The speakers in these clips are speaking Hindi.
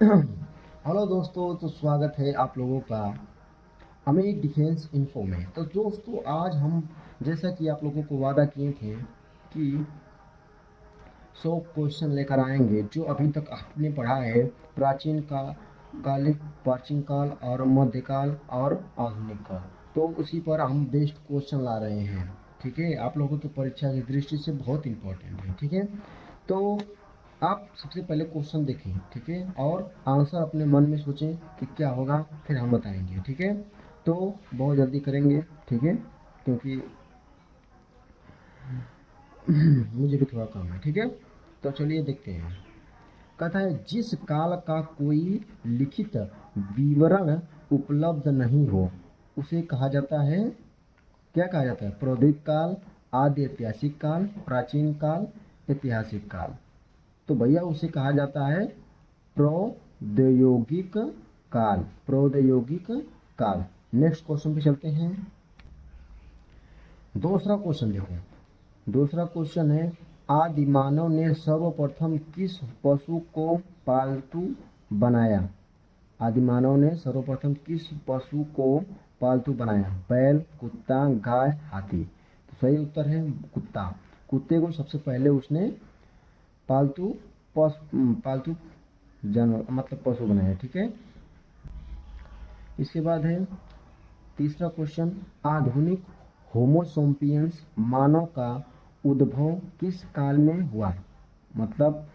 हेलो दोस्तों, तो स्वागत है आप लोगों का अमेरिक डिफेंस इन्फो में। तो दोस्तों, आज हम जैसा कि आप लोगों को वादा किए थे कि 100 क्वेश्चन लेकर आएंगे जो अभी तक आपने पढ़ा है, प्राचीन काल और मध्यकाल और आधुनिक काल। तो उसी पर हम बेस्ट क्वेश्चन ला रहे हैं। ठीक है, आप लोगों की परीक्षा की दृष्टि से बहुत इंपॉर्टेंट है। ठीक है, तो आप सबसे पहले क्वेश्चन देखें। ठीक है, और आंसर अपने मन में सोचें कि क्या होगा, फिर हम बताएंगे। ठीक है, तो बहुत जल्दी करेंगे। ठीक है, क्योंकि मुझे भी थोड़ा काम है। ठीक है, तो चलिए देखते हैं। कहता है, जिस काल का कोई लिखित विवरण उपलब्ध नहीं हो उसे कहा जाता है, क्या कहा जाता है? प्रौद्योगिक काल, आदि ऐतिहासिक काल, प्राचीन काल, ऐतिहासिक काल। तो भैया उसे कहा जाता है प्रौद्योगिक काल। प्रौद्योगिक काल। नेक्स्ट क्वेश्चन पे चलते हैं। दूसरा क्वेश्चन देखो। दूसरा क्वेश्चन है, आदि मानव ने सर्वप्रथम किस पशु को पालतू बनाया? आदि मानव ने सर्वप्रथम किस पशु को पालतू बनाया? बैल, कुत्ता, गाय, हाथी। तो सही उत्तर है कुत्ता। कुत्ते को सबसे पहले उसने पालतू पालतू जानवर मतलब पशु बनाया। ठीक है, इसके बाद है तीसरा क्वेश्चन, आधुनिक होमोसोम्पियंस मानव का उद्भव किस काल में हुआ? मतलब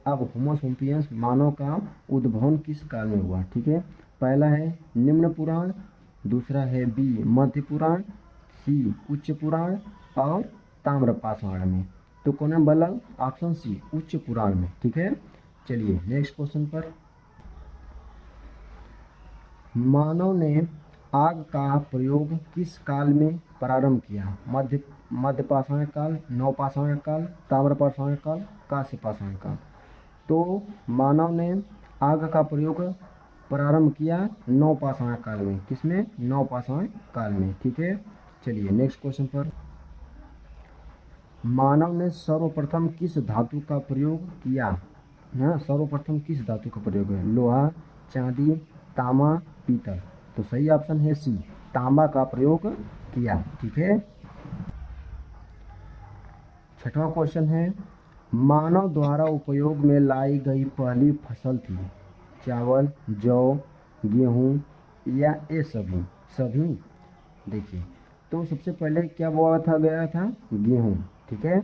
अब होमोसोम्पियंस मानव का उद्भव किस काल में हुआ? ठीक है, पहला है निम्न पुराण, दूसरा है बी मध्य पुराण, सी उच्च पुराण और ताम्रपाषाण में। तो कौन है बलल? ऑप्शन सी उच्च पुराण में। ठीक है, चलिए नेक्स्ट क्वेश्चन पर। मानव ने आग का प्रयोग किस काल में प्रारंभ किया? मध्य पाषाण काल, नवपाषाण काल, ताम्रपाषाण काल, कांस्य पाषाण काल। तो मानव ने आग का प्रयोग प्रारंभ किया नवपाषाण काल में। किसमें? नवपाषाण काल में। ठीक है, चलिए नेक्स्ट क्वेश्चन पर। मानव ने सर्वप्रथम किस धातु का प्रयोग किया? हाँ, सर्वप्रथम किस धातु का प्रयोग है? लोहा, चांदी, तांबा, पीतल। तो सही ऑप्शन है सी, तांबा का प्रयोग किया। ठीक है, छठवां क्वेश्चन है, मानव द्वारा उपयोग में लाई गई पहली फसल थी? चावल, जौ, गेहूं या ये सभी? सभी। देखिए, तो सबसे पहले क्या बोया था गया था? गेहूं। ठीक है,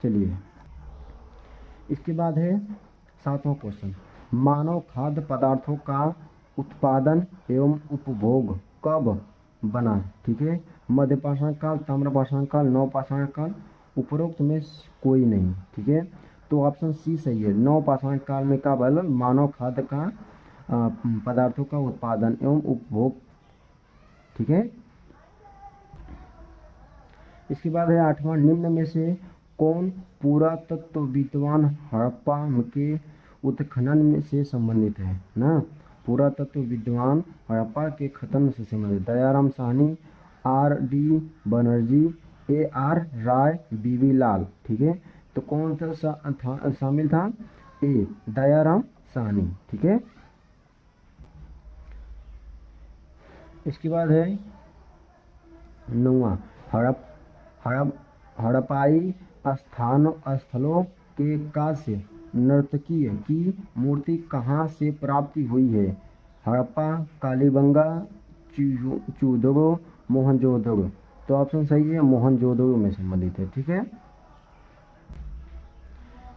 चलिए इसके बाद है सातवां क्वेश्चन, मानव खाद्य पदार्थों का उत्पादन एवं उपभोग कब बना? ठीक है, मध्यपाषाण काल, ताम्रपाषाण काल, नवपाषाण काल, उपरोक्त में कोई नहीं। ठीक है, तो ऑप्शन सी सही है। नवपाषाण काल में का बल मानव खाद्य का पदार्थों का उत्पादन एवं उपभोग। ठीक है, इसके बाद है आठवां, निम्न में से कौन पुरातत्व विद्वान हड़प्पा के उत्खनन में से संबंधित है? ना, पुरातत्व विद्वान हड़प्पा के खनन से संबंधित? Dayaram Sahni, R D Banerjee, A R Rai, B V Lal. ठीक है, तो कौन सा शामिल था? ए दयाराम साहनी। ठीक है, इसके बाद है नौवां, हड़प हड़प हड़प्पाई स्थलों के कांस्य नर्तकी की मूर्ति कहाँ से प्राप्ति हुई है? हड़प्पा, कालीबंगा, चूदगो, मोहनजोदड़ो। तो ऑप्शन सही है मोहनजोदड़ो में संबंधित है। ठीक है,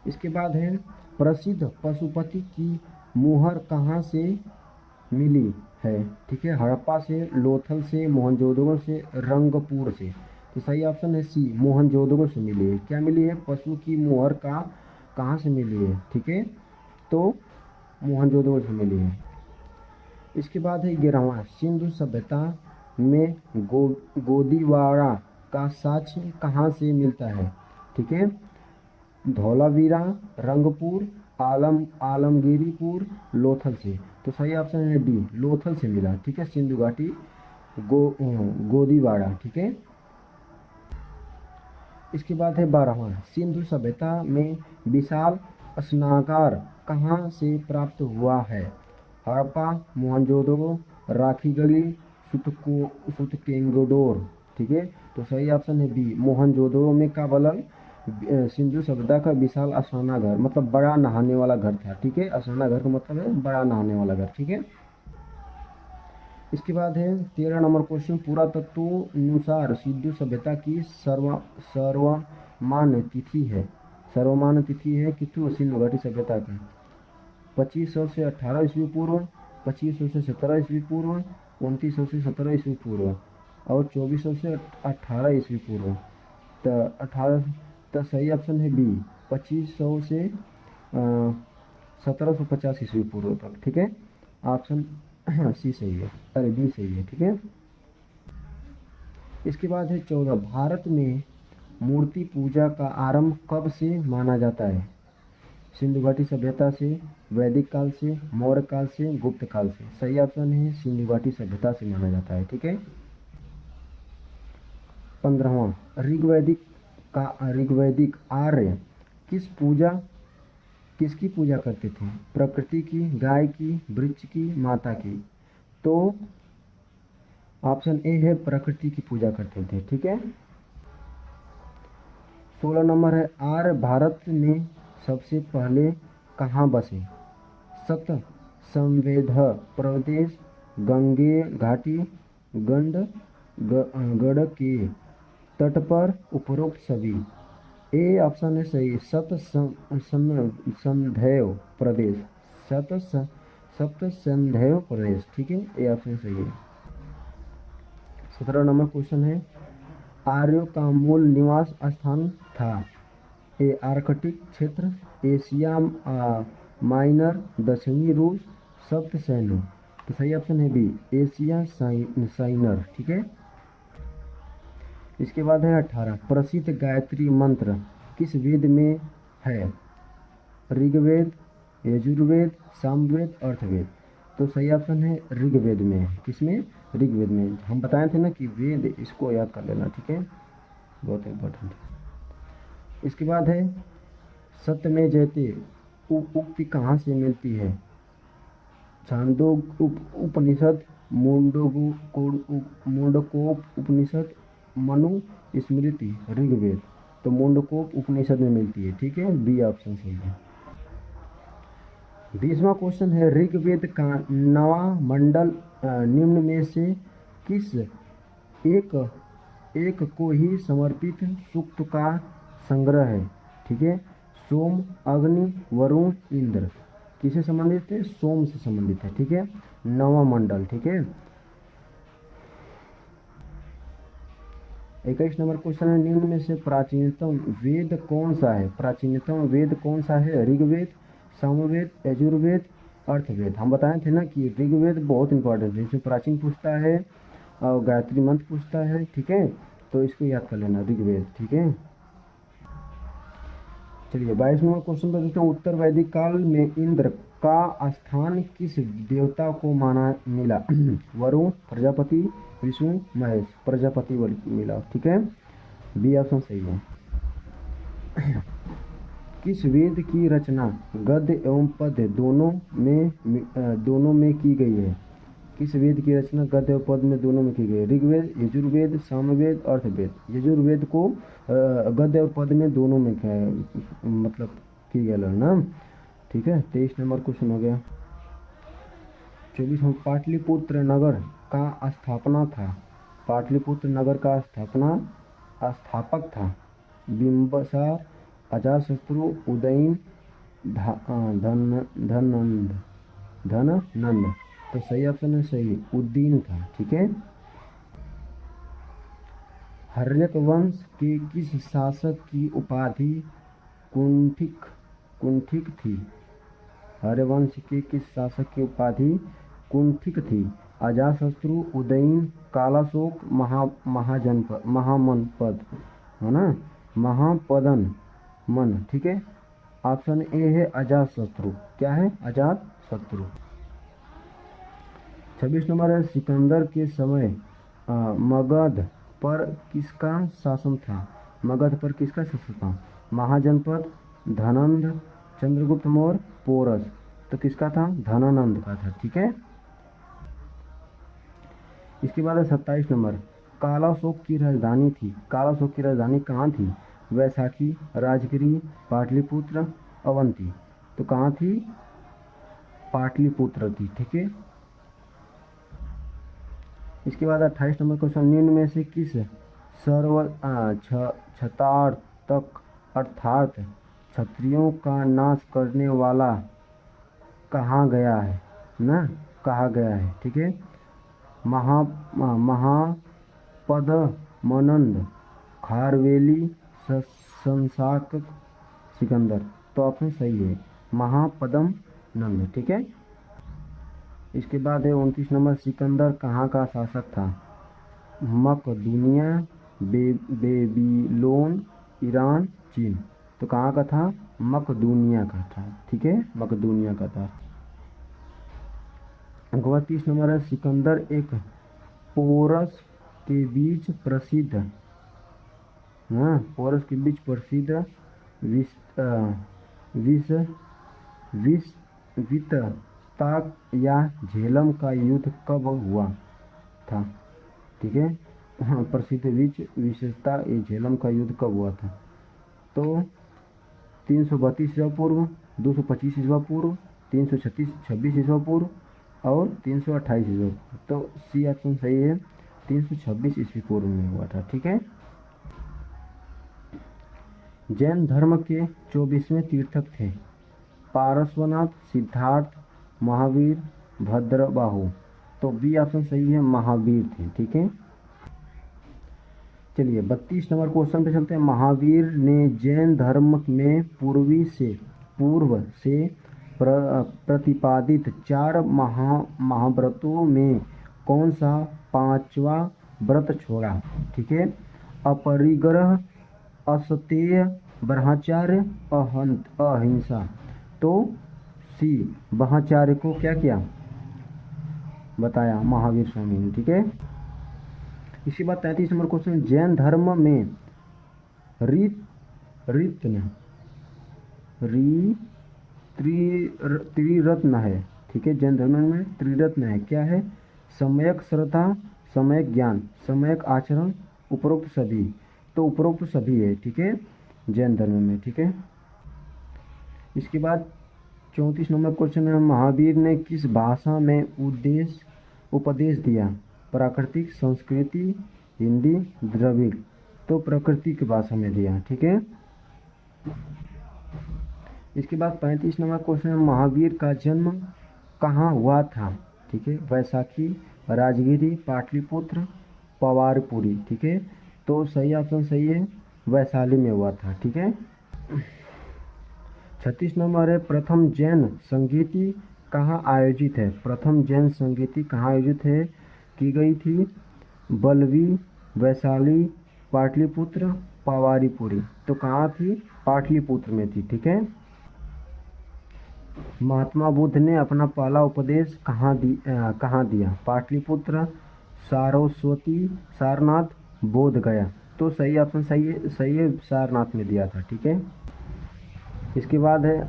इसके बाद है प्रसिद्ध पशुपति की मुहर कहाँ से मिली है? ठीक है, हड़प्पा से, लोथल से, मोहनजोदड़ो से, रंगपुर से। तो सही ऑप्शन है सी, मोहनजोदड़ो से मिली है। क्या मिली है? पशु की मुहर का कहाँ से मिली है? ठीक है, तो मोहनजोदड़ो से मिली है। इसके बाद है 11वां, सिंधु सभ्यता में गोदीवारा का साक्ष्य कहाँ से मिलता है? ठीक है, धौलावीरा, रंगपुर, आलमगीरपुर, लोथल से। तो सही ऑप्शन है डी, लोथल से मिला। ठीक है, सिंधु घाटी गोदीवाड़ा। ठीक है, इसके बाद है 12वां, सिंधु सभ्यता में विशाल स्नानागार कहाँ से प्राप्त हुआ है? हड़प्पा, मोहनजोदड़ो, राखीगढ़ी, सुतकेंगडोर। ठीक है, तो सही ऑप्शन है बी, मोहनजोदड़ो में का बनल सिंधु सभ्यता का विशाल स्नानागार, मतलब बड़ा नहाने वाला घर था। ठीक है, स्नानागार का मतलब है बड़ा नहाने वाला घर। ठीक है, इसके बाद है 13 नंबर क्वेश्चन, पुरातत्वनुसार सिंधु सभ्यता की सर्वमान्य तिथि है। सर्वमान्य तिथि है कितु सिंधु घाटी सभ्यता का? 2500 से 18 ईस्वी पूर्व, 2500 से 17 ईस्वी पूर्व, 2900 से 17 ईस्वी पूर्व और 2400 से 18 ईस्वी पूर्व। तो 18 तो सही ऑप्शन है बी, 2500 से 1750 ईस्वी पूर्व तक। ठीक है, ऑप्शन सी सही है, अरे बी सही है। ठीक है, इसके बाद है 14, भारत में मूर्ति पूजा का आरंभ कब से माना जाता है? सिंधु घाटी सभ्यता से, वैदिक काल से, मौर्य काल से, गुप्त काल से। सही ऑप्शन है सिंधु घाटी सभ्यता से माना जाता है। ठीक है, 15वां, ऋग्वैदिक आर्य किसकी पूजा करते थे? प्रकृति की, गाय की, वृक्ष की, माता की। तो ऑप्शन ए है प्रकृति की पूजा करते थे। ठीक है, 16 नंबर है, आर्य भारत में सबसे पहले कहाँ बसे? सत संवेद प्रदेश, गंगे घाटी, गंड के तट पर, उपरोक्त सभी। ए ऑप्शन है सही, संधेय प्रदेश, सप्त संधेय प्रदेश। ठीक है, ए ऑप्शन सही है। 17 नंबर क्वेश्चन है, आर्यों का मूल निवास स्थान था? ए आर्कटिक क्षेत्र, एशिया माइनर, दक्षिणी रूस, सप्त सैन्य। तो सही ऑप्शन है बी, एशिया साइनर। ठीक है, इसके बाद है 18, प्रसिद्ध गायत्री मंत्र किस वेद में है? ऋग्वेद, यजुर्वेद, सामवेद, अर्थवेद। तो सही ऑप्शन है ऋग्वेद में है। किसमें? ऋग्वेद में। हम बताए थे ना कि वेद, इसको याद कर लेना। ठीक है, बहुत इम्पोर्टेंट है। इसके बाद है सत्यमेव जयते उक्ति कहाँ से मिलती है? छांदोग्य उपनिषद, मुंडकोप उपनिषद, मनु स्मृति, ऋग्वेद। तो मुंडकोप उपनिषद में मिलती है। ठीक है, बी ऑप्शन सही है। 20वां क्वेश्चन है, ऋग्वेद का 9वां मंडल निम्न में से किस एक को ही समर्पित सूक्त का संग्रह है? ठीक है, सोम, अग्नि, वरुण, इंद्र। किससे संबंधित है? सोम से संबंधित है। ठीक है, 9वां मंडल। ठीक है, 21 नंबर क्वेश्चन है, निम्न में से प्राचीनतम वेद कौन सा है? प्राचीनतम वेद कौन सा है? ऋग्वेद, सामवेद, यजुर्वेद, अर्थवेद। हम बताए थे ना कि ऋग्वेद बहुत इंपॉर्टेंट है, इसमें प्राचीन पूछता है और गायत्री मंत्र पूछता है। ठीक है, तो इसको याद कर लेना, ऋग्वेद। ठीक है, चलिए 22 नंबर क्वेश्चन पर देखते हैं, उत्तर वैदिक काल में इंद्र का स्थान किस देवता को माना मिला? वरुण, प्रजापति, विष्णु, महेश। प्रजापति मिला। ठीक है, बी ऑप्शन सही है। किस वेद की रचना गद्य एवं पद्य दोनों में की गई है? किस वेद की रचना गद्य और पद्य में दोनों में की गई है? ऋग्वेद, यजुर्वेद, सामवेद, अर्थवेद। यजुर्वेद को गद्य और पद्य में दोनों में मतलब की गई ना। ठीक है, 23 नंबर क्वेश्चन हो गया। 24, पाटलिपुत्र नगर का स्थापना था? पाटलिपुत्र नगर का स्थापक था बिंबिसार, अजातशत्रु, उदयन, धननंद। तो सही ऑप्शन है सही, उद्दीन था। ठीक है, हर्यक वंश के किस शासक की उपाधि कुंठिक थी? हर्यवंश के किस शासक की उपाधि कुंठिक थी? अजातशत्रु, उदयन, कालाशोक, महामनपद, है ना, महापदन मन। ठीक है, ऑप्शन ए है अजातशत्रु। क्या है? अजातशत्रु। 26 नंबर है, सिकंदर के समय मगध पर किसका शासन था? मगध पर किसका शासन था? महाजनपद, धनंद, चंद्रगुप्त मौर्य पोरस, तो किसका था? धनानंद का था। ठीक है, इसके बाद है 27 नंबर, कालाशोक की राजधानी थी। कालाशोक की राजधानी कहाँ थी? वैशाखी, राजगिरी, पाटलिपुत्र, अवंती। तो कहाँ थी? पाटलिपुत्र थी। ठीक है, इसके बाद 28 नंबर क्वेश्चन, निम्न में से किस छतार्थक अर्थात क्षत्रियों का नाश करने वाला कहा गया है ना, कहा गया है। ठीक है, महापद्मनंद, खारवेली, संसाक, सिकंदर। तो ऑप्शन सही है महापद्मनंद। ठीक है, इसके बाद है 29 नंबर, सिकंदर कहाँ का शासक था? मकदूनिया, बेबीलोन, ईरान, चीन। तो कहाँ का था? मकदूनिया का था। ठीक है, मकदूनिया का था। 30 नंबर है, सिकंदर एक पोरस के बीच प्रसिद्ध, हाँ, पोरस के बीच प्रसिद्ध विष विषता या झेलम का युद्ध कब हुआ था? ठीक है, हाँ, प्रसिद्ध विशेषता ये झेलम का युद्ध कब हुआ था? तो 332 ईस्वी पूर्व, 225 ईस्वी पूर्व, 336 ईस्वी पूर्व और 328 ईस्वी पूर्व। तो सी ऑप्शन सही है, 326 ईस्वी पूर्व में हुआ था। ठीक है, जैन धर्म के 24वें तीर्थक थे? पारस्वनाथ, सिद्धार्थ, महावीर, भद्रबाहु। तो बी ऑप्शन सही है, महावीर थे। ठीक है, चलिए 32 नंबर क्वेश्चन पे चलते हैं। महावीर ने जैन धर्म में पूर्व से प्रतिपादित 4 महाव्रतों में कौन सा 5वां व्रत छोड़ा? ठीक है, अपरिग्रह, असतेय, ब्रह्मचर्य, अहिंसा। तो सी ब्रह्मचर्य को क्या किया? बताया महावीर स्वामी ने। ठीक है, इसके बाद 33 नंबर क्वेश्चन, जैन धर्म में त्रिरत्न है। ठीक है, जैन धर्म में त्रिरत्न है। क्या है? सम्यक श्रद्धा, सम्यक ज्ञान, सम्यक आचरण, उपरोक्त सभी। तो उपरोक्त सभी है। ठीक है, जैन धर्म में। ठीक है, इसके बाद 34 नंबर क्वेश्चन है, महावीर ने किस भाषा में उपदेश दिया? प्राकृतिक, संस्कृति, हिंदी, द्रविड़। तो प्राकृतिक भाषा में दिया। ठीक है, इसके बाद 35 नंबर क्वेश्चन है, महावीर का जन्म कहाँ हुआ था? ठीक है, वैशाखी, राजगिरी, पाटलिपुत्र, पवारपुरी। ठीक है, तो सही ऑप्शन सही है, वैशाली में हुआ था। ठीक है, 36 नंबर है, प्रथम जैन संगीति कहाँ आयोजित है? प्रथम जैन संगीति कहाँ आयोजित है की गई थी? बलवी, वैशाली, पाटलिपुत्र, पवारीपुरी। तो कहाँ थी? पाटलिपुत्र में थी। ठीक है, महात्मा बुद्ध ने अपना पहला उपदेश कहाँ दिया? पाटलिपुत्र, सारस्वती, सारनाथ, बोध गया। तो सही ऑप्शन सही है, सारनाथ में दिया था। ठीक है, इसके बाद है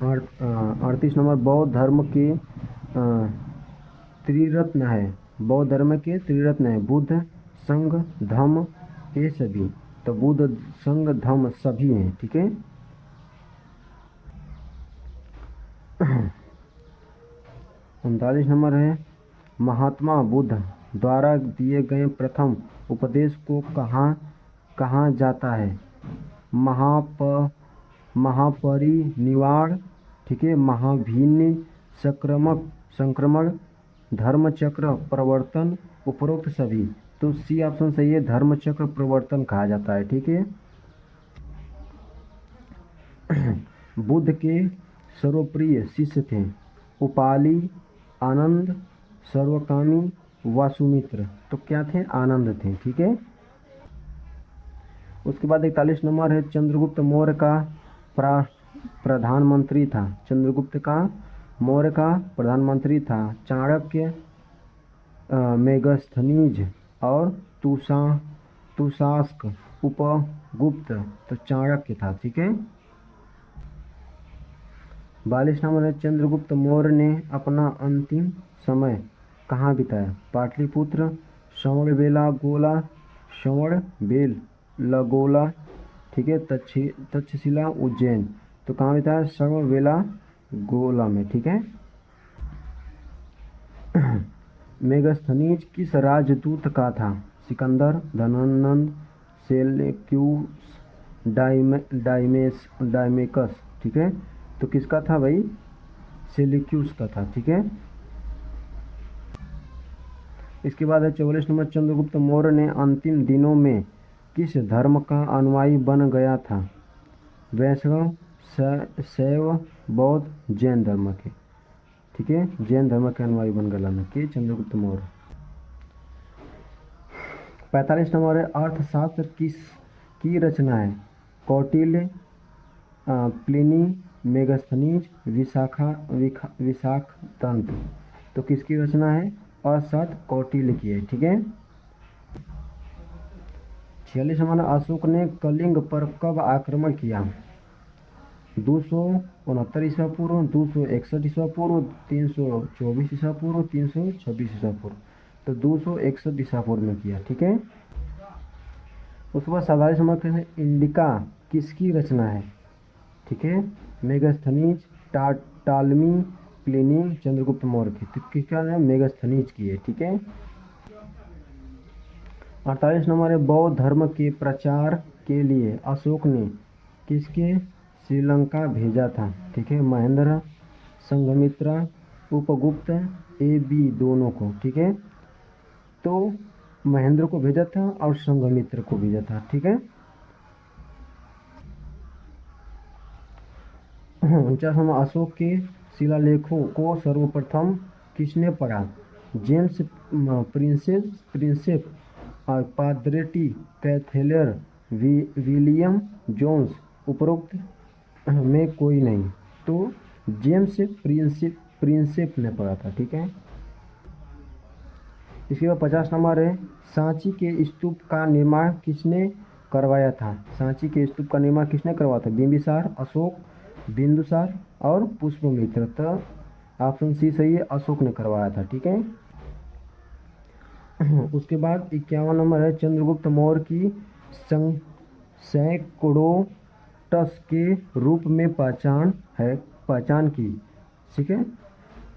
38 नंबर, बौद्ध धर्म के त्रिरत्न है। बौद्ध धर्म के त्रिरत्न है, बुद्ध, संघ, धम्म, ये सभी। तो बुद्ध, संघ, धम्म सभी हैं। ठीक है, 39 नंबर है, महात्मा बुद्ध द्वारा दिए गए प्रथम उपदेश को कहा जाता है? महापरिनिर्वाण। ठीक है, महाभिन्न संक्रमण, धर्मचक्र प्रवर्तन, उपरोक्त सभी। तो सी ऑप्शन सही है, धर्मचक्र प्रवर्तन कहा जाता है। ठीक है, बुद्ध के सर्वप्रिय शिष्य थे उपाली, आनंद, सर्वकामी, वासुमित्र। तो क्या थे? आनंद थे। ठीक है, उसके बाद 41 नंबर है, चंद्रगुप्त मौर्य का प्रधानमंत्री था। चंद्रगुप्त का मौर्य का प्रधानमंत्री था चाणक्य, मेगस्थनीज और तुषास्क, उपगुप्त। तो चाणक्य था। ठीक है, 42 नंबर है चंद्रगुप्त मौर्य ने अपना अंतिम समय कहाँ बिताया? पाटलिपुत्र, श्रवणबेलागोला, श्रवणबेलगोला, ठीक है, तक्षशिला, उज्जैन। तो कहाँ बिताया? श्रवणबेलागोला में, ठीक है। मेगास्थनीज किस राजदूत का था? सिकंदर, धनानंद, सेलेक्यूस, डाइमेकस, ठीक है। तो किसका था भाई? सेलेक्यूस का था, ठीक है। इसके बाद है 44 नंबर चंद्रगुप्त मौर्य ने अंतिम दिनों में किस धर्म का अनुयायी बन गया था? वैष्णव, शैव, बौद्ध, जैन धर्म के, ठीक है। जैन धर्म के अनुयायी बन गया के चंद्रगुप्त मौर्य। 45 नंबर है अर्थशास्त्र किस की रचना है? कौटिल्य, प्लिनी, मेगास्थनीज, विशाखदंत। तो किसकी रचना है? अर्थशास्त्र कौटिल्य की है, ठीक है। 46 नंबर अशोक ने कलिंग पर कब आक्रमण किया? 269 ईसा पूर्व, 261 ईसा पूर्व, 324 ईसा पूर्व, 326 ईसा पूर्व। तो 261 ईसा पूर्व में किया, ठीक है। उसके बाद 47 नंबर क्वेश्चन इंडिका किसकी रचना है? ठीक है, मेगास्थनीज, टालमी, प्लिनी, चंद्रगुप्त मौर्य की। तो किसका नाम? मेगास्थनीज की है, ठीक है। 48 नंबर है बौद्ध धर्म के प्रचार के लिए अशोक ने किसके श्रीलंका भेजा था? ठीक है, महेंद्र, संघमित्रा, उपगुप्त, ए बी दोनों को, ठीक है। तो महेंद्र को भेजा था और संघमित्र को भेजा था, ठीक है। 49 नंबर अशोक के शिलालेखों को सर्वप्रथम किसने पढ़ा? जेम्स प्रिंसेप, पाद्रेटी, कैथेलर, विलियम जोन्स। उपरोक्त में कोई नहीं। तो जेम्स प्रिंसेप ने पढ़ा था, ठीक है। इसके बाद 50 नंबर है सांची के स्तूप का निर्माण किसने करवाया था? सांची के स्तूप का निर्माण किसने करवाया था? बिंबिसार, अशोक, बिंदुसार और पुष्पमित्र। तो ऑप्शन सी सही है, अशोक ने करवाया था, ठीक है। उसके बाद 51 नंबर है चंद्रगुप्त मौर्य की सैकड़ोटस के रूप में पहचान की, ठीक है।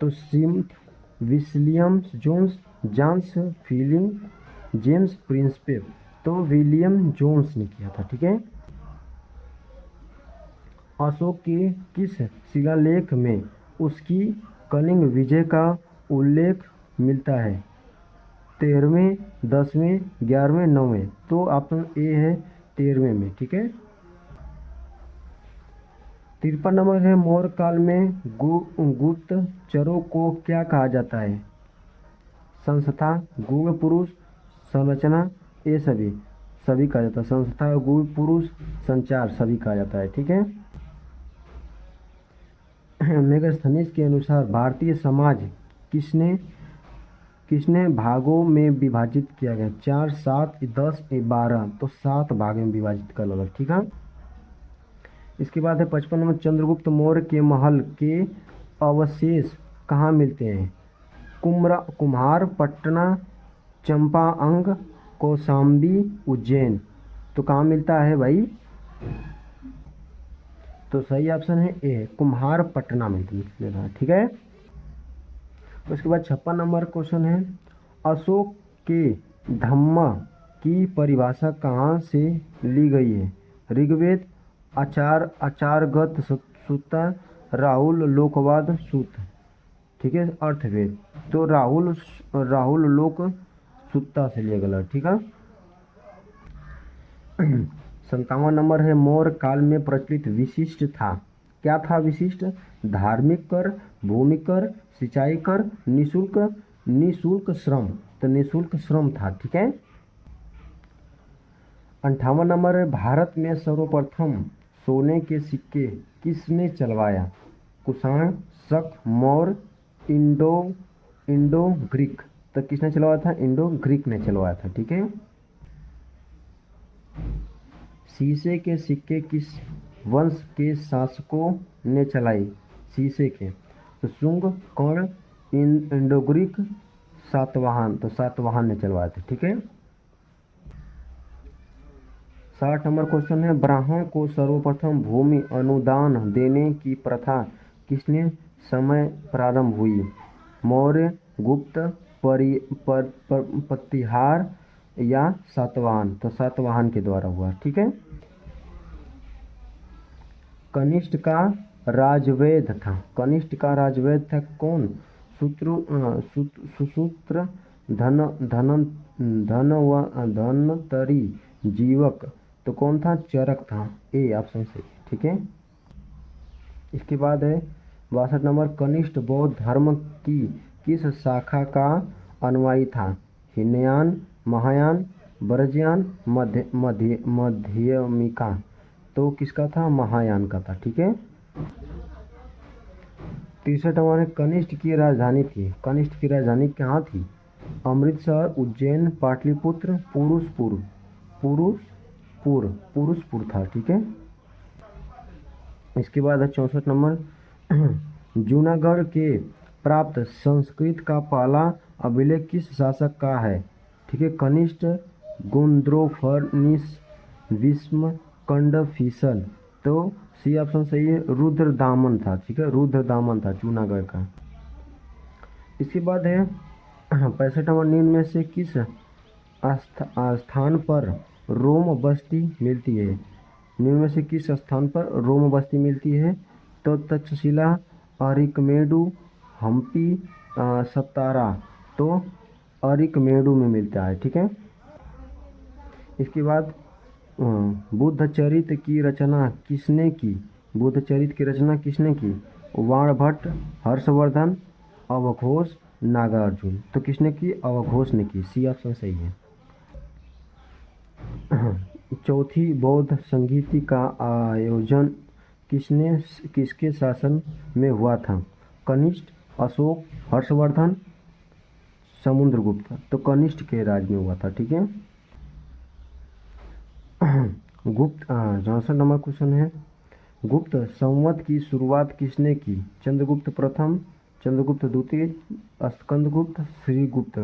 तो Smith, Williams Jones, Johns Fielding, James Prinsep. तो विलियम जोन्स ने किया था, ठीक है। अशोक के किस शिलालेख में उसकी कलिंग विजय का उल्लेख मिलता है? 13वें, 10वें, 11वें, 9वें। तो ऑप्शन ए है 13वें में, ठीक है। 53 नंबर है मौर्य काल में गुप्तचरों को क्या कहा जाता है? संस्था, गुप्त पुरुष, संरचना, ये सभी कहा जाता है। संस्था, गुप्त पुरुष, संचार, सभी कहा जाता है, ठीक है। मेगास्थनीज के अनुसार भारतीय समाज किसने भागों में विभाजित किया गया? 4, 7, 10, 12। तो 7 भाग में विभाजित कर लो, ठीक है। इसके बाद है 55 नंबर चंद्रगुप्त मौर्य के महल के अवशेष कहाँ मिलते हैं? कुम्हार पटना, चंपाअंग, कौशाम्बी, उज्जैन। तो कहाँ मिलता है भाई? तो सही ऑप्शन है ए, कुम्हार पटना में मिलता है, ठीक है। उसके बाद 56 नंबर क्वेश्चन है अशोक के धम्म की परिभाषा कहाँ से ली गई है? ऋग्वेद, आचारगत सूत्र, राहुल लोकवाद सूत्र, ठीक है, अर्थवेद। तो राहुल लोक सूत्र से लिया गया, ठीक है। 57 नंबर है मौर्य काल में प्रचलित विशिष्ट था। क्या था विशिष्ट? धार्मिक कर, भूमि कर, सिंचाई कर, निःशुल्क श्रम। तो निःशुल्क श्रम था, ठीक है। 58 नंबर है भारत में सर्वप्रथम सोने के सिक्के किसने चलवाया? कुषाण, शक, मौर्य, इंडो ग्रीक। तो किसने चलवाया था? इंडो ग्रीक ने चलवाया था, ठीक है। शीशे के सिक्के किस वंश के शासकों ने चलाई? शीशे के। तो शुंग कौन, इंडोग्रीक सातवाहन, तो सातवाहन ने चलवाए थे। ठीक है। 60 नंबर क्वेश्चन है, ब्राह्मण को सर्वप्रथम भूमि अनुदान देने की प्रथा किसने समय प्रारंभ हुई? मौर्य, गुप्त, प्रतिहार या सातवाहन? तो सातवाहन के द्वारा हुआ। ठीक है। कनिष्ठ का राजवैद्य था, कनिष्ठ का राजवैद्य था कौन? सुसूत्र, धनवंतरी, जीवक। तो कौन था? चरक था। ए ऑप्शन सही। ठीक है। इसके बाद है 62 नंबर, कनिष्ठ बौद्ध धर्म की किस शाखा का अनुयायी था? हीनयान, महायान, ब्रजयान, मध्यमिका। तो किसका था? महायान का था। ठीक है। 63 नंबर है, कनिष्ठ की राजधानी थी, कनिष्ठ की राजधानी कहाँ थी? अमृतसर, उज्जैन, पाटलिपुत्र, पुरुषपुर था। ठीक है। इसके बाद है 64 नंबर, जूनागढ़ के प्राप्त संस्कृत का पहला अभिलेख किस शासक का है? ठीक है। कनिष्ठ, गुंद्रोफर्निस, विस्म, कंडफिसल। तो सी ऑप्शन सही है, रुद्रदामन था। ठीक है। रुद्रदामन था जूनागढ़ का। इसके बाद है 65 नंबर, निम्न में से किस स्थान पर रोम बस्ती मिलती है? निम्न में से किस स्थान पर रोम बस्ती मिलती है? तो तक्षशिला, अरिकमेडु, हम्पी, सत्तारा। तो अरिकमेडु में मिलता है। ठीक है। इसके बाद बुद्ध चरित की रचना किसने की? बुद्ध चरित की रचना किसने की? वाणभट्ट, हर्षवर्धन, अवघोष, नागार्जुन। तो किसने की? अवघोष ने की। सी ऑप्शन सही है। चौथी बौद्ध संगीति का आयोजन किसके शासन में हुआ था? कनिष्ठ, अशोक, हर्षवर्धन, समुद्रगुप्त। तो कनिष्ठ के राज में हुआ था। ठीक है। गुप्त 64 नंबर क्वेश्चन है, गुप्त संवत की शुरुआत किसने की? चंद्रगुप्त प्रथम, चंद्रगुप्त द्वितीय, स्कंदगुप्त, श्रीगुप्त।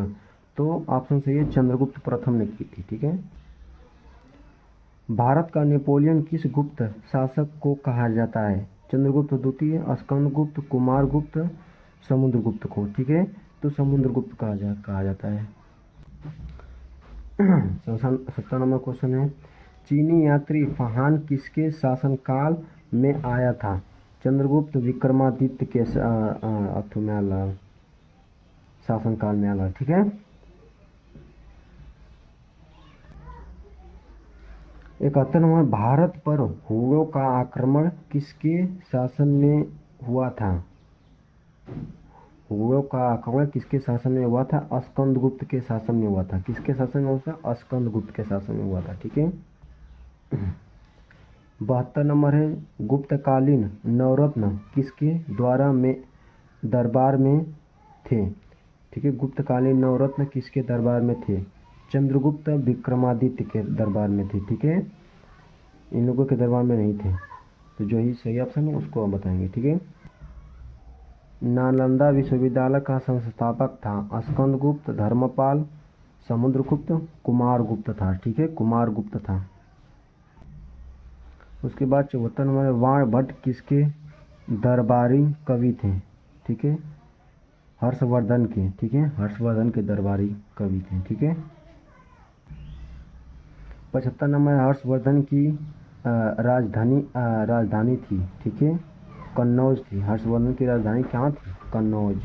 तो ऑप्शन सही है, चंद्रगुप्त प्रथम ने की थी। ठीक है। भारत का नेपोलियन किस गुप्त शासक को कहा जाता है? चंद्रगुप्त द्वितीय, स्कंदगुप्त, कुमारगुप्त, समुद्रगुप्त को। ठीक है। तो समुद्रगुप्त कहा जाता है। 70 नंबर क्वेश्चन है, चीनी यात्री फाहान किसके शासनकाल में आया था? चंद्रगुप्त विक्रमादित्य के शासनकाल में आया। ठीक है। 71 नंबर, भारत पर हुओं का आक्रमण किसके शासन में हुआ था? हुओं का आक्रमण किसके शासन में हुआ था? स्कंदगुप्त के शासन में हुआ था। किसके शासन में हुआ था? स्कंदगुप्त के शासन में हुआ था। ठीक है। 72 नंबर है, गुप्तकालीन नवरत्न किसके द्वारा में दरबार में थे? ठीक है। गुप्तकालीन नवरत्न किसके दरबार में थे? चंद्रगुप्त विक्रमादित्य के दरबार में थे। ठीक है। इन लोगों के दरबार में नहीं थे। तो जो ही सही ऑप्शन है उसको हम बताएंगे। ठीक है। नालंदा विश्वविद्यालय का संस्थापक था स्कंदगुप्त, धर्मपाल, समुद्रगुप्त, कुमारगुप्त था। ठीक है। कुमारगुप्त था। उसके बाद 74 नंबर, वाणभट्ट किसके दरबारी कवि थे? ठीक है। हर्षवर्धन के। ठीक है। हर्षवर्धन के दरबारी कवि थे। ठीक है। 75 नंबर, हर्षवर्धन की राजधानी थी। ठीक है। कन्नौज थी। हर्षवर्धन की राजधानी कहाँ थी? कन्नौज।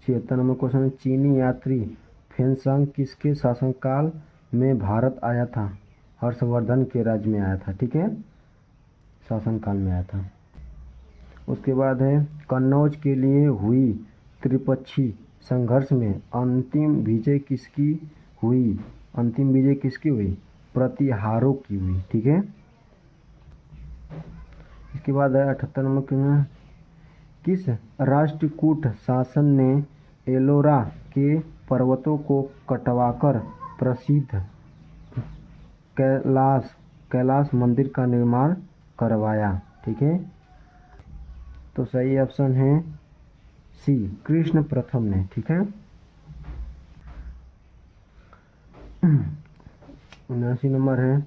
76 नंबर क्वेश्चन, चीनी यात्री फेंगसांग किसके शासनकाल में भारत आया था? हर्षवर्धन के राज्य में आया था। ठीक है। शासनकाल में आया था। उसके बाद है, कन्नौज के लिए हुई त्रिपक्षी संघर्ष में अंतिम विजय किसकी हुई? अंतिम विजय किसकी हुई? प्रतिहारों की हुई। ठीक है। इसके बाद है 78 नंबर क्वेश्चन, किस राष्ट्रकूट शासन ने एलोरा के पर्वतों को कटवाकर प्रसिद्ध कैलाश मंदिर का निर्माण करवाया? ठीक है। तो सही ऑप्शन है सी, कृष्ण प्रथम ने, ठीक है। 79 नंबर है,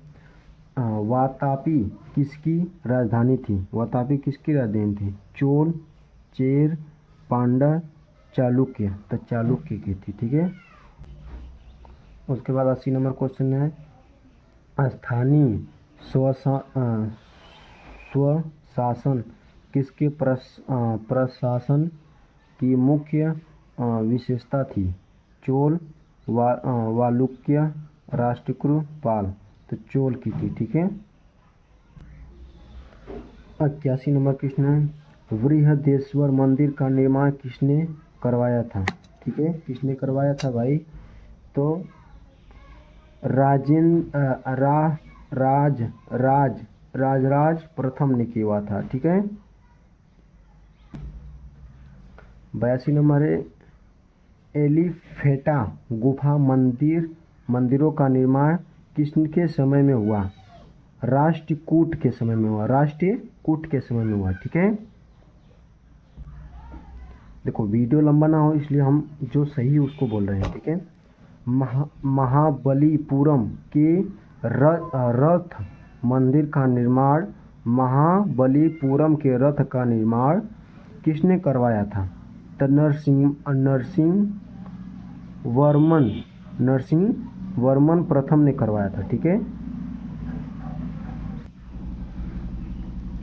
वातापी किसकी राजधानी थी? वातापी किसकी राजधानी थी? चोल, चेर, पांड्य, चालुक्य? तो चालुक्य की थी, ठीक है। उसके बाद 80 नंबर क्वेश्चन है, स्थानीय स्वशासन किसके प्रशासन की मुख्य विशेषता थी? चोल, वालुक्य, राष्ट्रकूट, पाल? तो चोल की थी, ठीक है। 81 नंबर प्रश्न है, बृहदेश्वर मंदिर का निर्माण किसने करवाया था? ठीक है, किसने करवाया था भाई? तो राजराज प्रथम ने किया था, ठीक है। 82 नंबर है, एलिफेंटा गुफा मंदिरों का निर्माण किसके समय में हुआ? राष्ट्रकूट के समय में हुआ, राष्ट्रकूट के समय में हुआ, ठीक है। देखो वीडियो लंबा ना हो इसलिए हम जो सही उसको बोल रहे हैं, ठीक है। महाबलीपुरम के रथ मंदिर का निर्माण, महाबलीपुरम के रथ का निर्माण किसने करवाया था? तो नरसिंह वर्मन प्रथम ने करवाया था, ठीक है।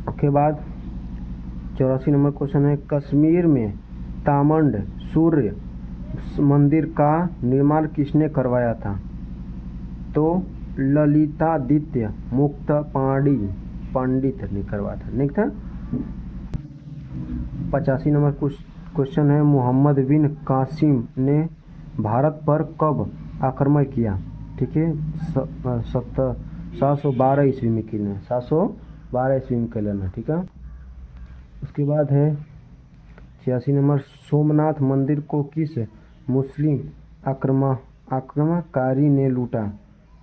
उसके बाद 84 नंबर क्वेश्चन है, कश्मीर में तामंड सूर्य मंदिर का निर्माण किसने करवाया था? तो ललितादित्य मुक्तापाणी पंडित ने करवाया था, नहीं था। 85 नंबर क्वेश्चन है, मोहम्मद बिन कासिम ने भारत पर कब आक्रमण किया? ठीक है, 712 ईस्वी में किया, 712 ईस्वी में किया, ठीक है। उसके बाद है 86 नंबर, सोमनाथ मंदिर को किस मुस्लिम आक्रमणकारी ने लूटा?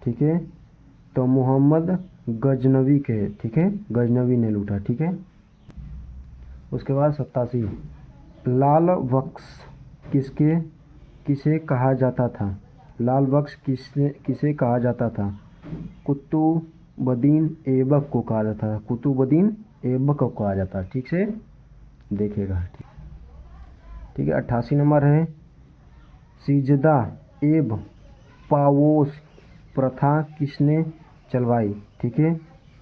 ठीक है, तो मोहम्मद गजनवी के, ठीक है, गजनवी ने लूटा, ठीक है। उसके बाद 87, लाल बख्श किसे कहा जाता था? लाल बख्श किसे कहा जाता था? कुतुबुद्दीन ऐबक को कहा जाता था, कुतुबुद्दीन ऐबक को कहा जाता है, ठीक से देखेगा, ठीक है। 88 नंबर है, सिजदा एब पावोस प्रथा किसने चलवाई? ठीक है,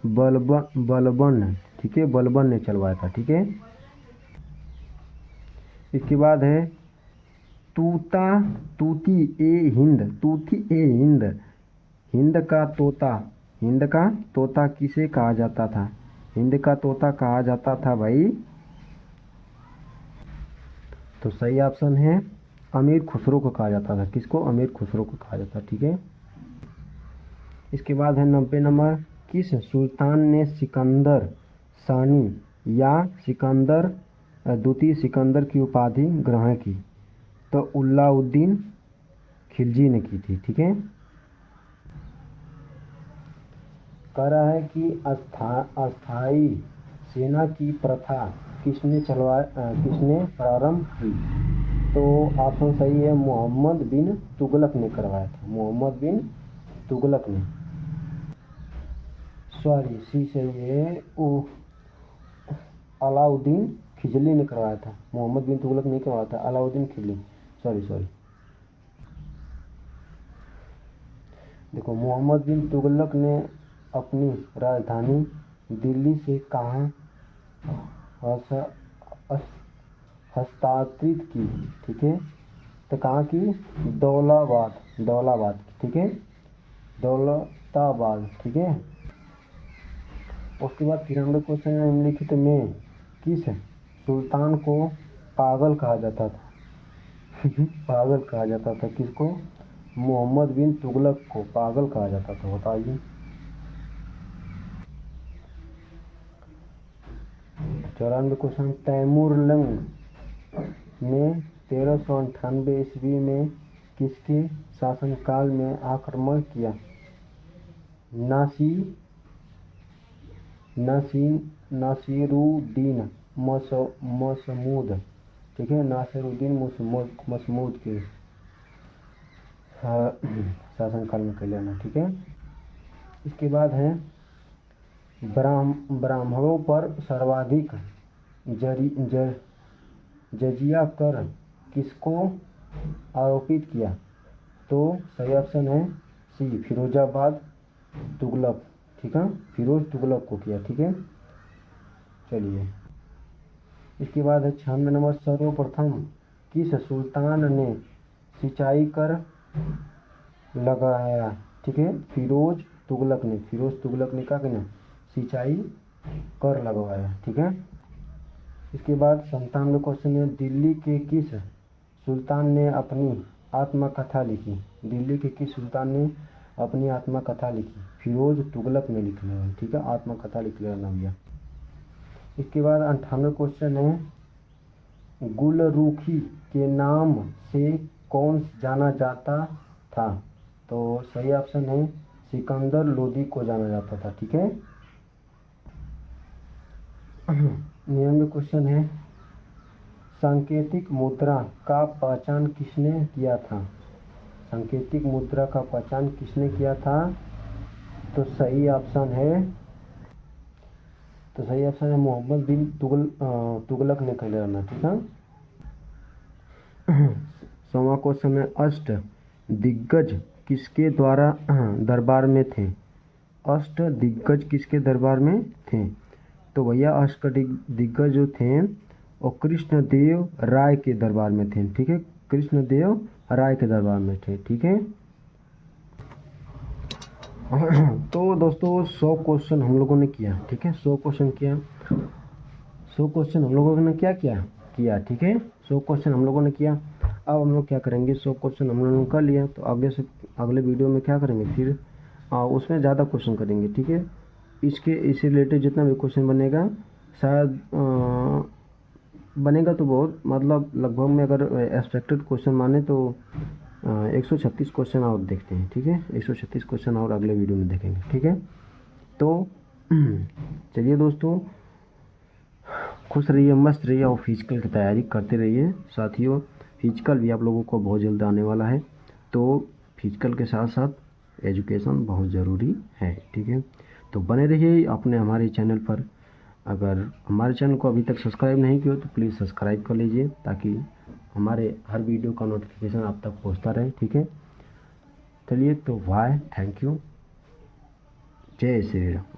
बलबन, ठीक है, बलबन ने चलवाया था, ठीक है। इसके बाद है तूती ए हिंद, हिंद का तोता किसे कहा जाता था? हिंद का तोता कहा जाता था भाई, तो सही ऑप्शन है अमीर खुसरो को कहा जाता था। किसको? अमीर खुसरो को कहा जाता, ठीक है। इसके बाद है 90 नंबर, किस सुल्तान ने सिकंदर सानी या द्वितीय सिकंदर की उपाधि ग्रहण की? तो अलाउद्दीन खिलजी ने की थी, ठीक है। कह रहा है कि अस्थाई सेना की प्रथा किसने प्रारंभ की? तो ऑप्शन सही है, मोहम्मद बिन तुगलक ने करवाया था, मोहम्मद बिन तुगलक ने, सॉरी सी सही है, अलाउद्दीन खिलजी ने करवाया था, मोहम्मद बिन तुगलक नहीं करवाया था, अलाउद्दीन खिलजी, सॉरी। देखो मोहम्मद बिन तुगलक ने अपनी राजधानी दिल्ली से कहाँ हस्तांतरित की? ठीक है, तो कहाँ की? दौलाबाद, ठीक है, दौलताबाद, ठीक है। उसके बाद 93 क्वेश्चन निम्नलिखित में किस सुल्तान को पागल कहा जाता था? पागल कहा जाता था, किसको? मोहम्मद बिन तुगलक को पागल कहा जाता था, बताइए। 94 क्वेश्चन, तैमूरलंग ने 1398 ईस्वी में किसके शासनकाल में आक्रमण किया? नासिरुद्दीन मसमूद, ठीक है, नासिरुद्दीन मसमूद के शासनकाल में कर लेना, ठीक है। इसके बाद है ब्राह्मणों पर सर्वाधिक जजिया कर किसको आरोपित किया? तो सही ऑप्शन है सी, फिरोजाबाद तुगलक, ठीक है, फिरोज तुगलक को किया, ठीक है। चलिए इसके बाद है 96 नंबर, सर्वप्रथम किस सुल्तान ने सिंचाई कर लगाया? ठीक है, फिरोज तुगलक ने क्या करना? सिंचाई कर लगवाया, ठीक है। इसके बाद 97 क्वेश्चन है, दिल्ली के किस सुल्तान ने अपनी आत्मकथा लिखी? दिल्ली के किस सुल्तान ने अपनी आत्मकथा लिखी? फिरोज तुगलक ने लिख लिया, ठीक है, आत्मकथा लिख लेना भैया। इसके बाद 98 क्वेश्चन है, गुलरुखी के नाम से कौन जाना जाता था? तो सही ऑप्शन है सिकंदर लोदी को जाना जाता था, ठीक है। 99 क्वेश्चन है, सांकेतिक मुद्रा का पहचान किसने किया था? सांकेतिक मुद्रा का पहचान किसने किया था? तो सही ऑप्शन है मोहम्मद बिन तुगलक ने कर लेना, ठीक है। 100वां क्वेश्चन है, अष्ट दिग्गज किसके द्वारा दरबार में थे? अष्ट दिग्गज किसके दरबार में थे? तो भैया अष्ट दिग्गज जो थे वो कृष्णदेव राय के दरबार में थे, ठीक है, कृष्णदेव राय के दरबार में थे, ठीक है। तो दोस्तों 100 क्वेश्चन हम लोगों ने किया, ठीक है, 100 क्वेश्चन किया, 100 क्वेश्चन हम लोगों ने क्या किया, ठीक है, 100 क्वेश्चन हम लोगों ने किया। अब हम लोग क्या करेंगे, 100 क्वेश्चन हम लोगों ने कर लिया, तो अगले वीडियो में क्या करेंगे फिर उसमें ज़्यादा क्वेश्चन करेंगे, ठीक है। इससे रिलेटेड जितना भी क्वेश्चन बनेगा शायद बनेगा तो बहुत, मतलब लगभग में अगर एक्सपेक्टेड क्वेश्चन माने तो 136 क्वेश्चन और देखते हैं, ठीक है, 136 क्वेश्चन और अगले वीडियो में देखेंगे, ठीक है। तो चलिए दोस्तों, खुश रहिए, मस्त रहिए और फिजिकल की तैयारी करते रहिए साथियों। फिजिकल भी आप लोगों को बहुत जल्द आने वाला है, तो फिजिकल के साथ साथ एजुकेशन बहुत ज़रूरी है, ठीक है। तो बने रहिए हमारे चैनल पर। अगर हमारे चैनल को अभी तक सब्सक्राइब नहीं किया तो प्लीज़ सब्सक्राइब कर लीजिए, ताकि हमारे हर वीडियो का नोटिफिकेशन आप तक पहुंचता रहे, ठीक है। चलिए तो बाय, थैंक यू, जय श्री राम।